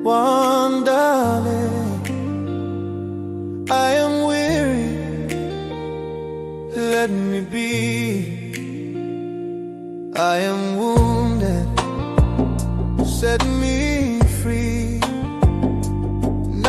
One daale, I am weary, let me be. I am wounded, set me free.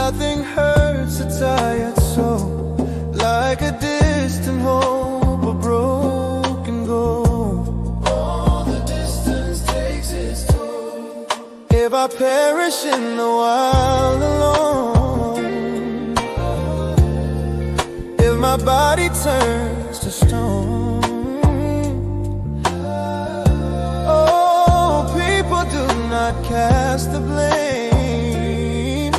Nothing hurts a tired soul like a distant hope, a broken goal. All the distance takes its toll. If I perish in the wild alone, if my body turns to stone, oh, people do not cast the blame.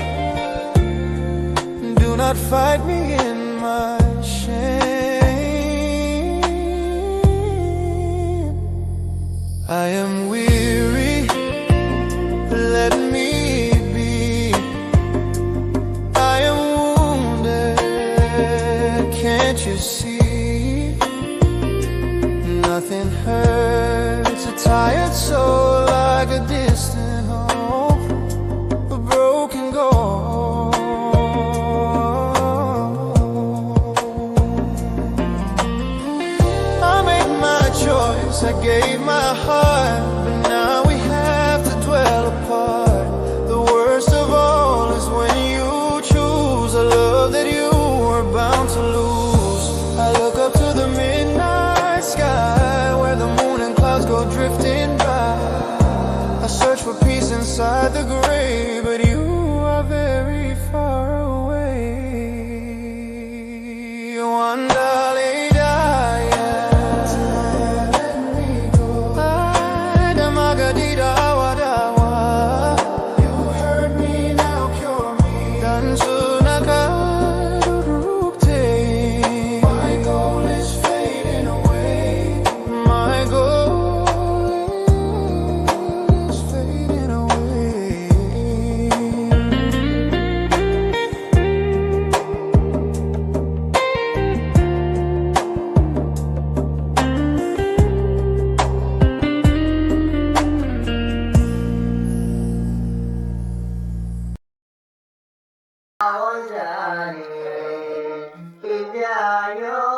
Do not fight me in my shame. I am weary, let me be. I am wounded, can't you see? Nothing hurts a tired soul like a distant hope, a broken goal. I made my choice, I gave my heart, but now we have to dwell apart. The worst of all is when you choose a love that you were bound to lose. I look up to the midnight sky where the moon and clouds go drifting by. I search for peace inside the grave, but you are very far away. One daale daya, let me go. Magadida wadawa. You hurt me, now cure me. Dansu nakarukte. My goal is fading away. My goal is fading away. Waryai, Idyayo.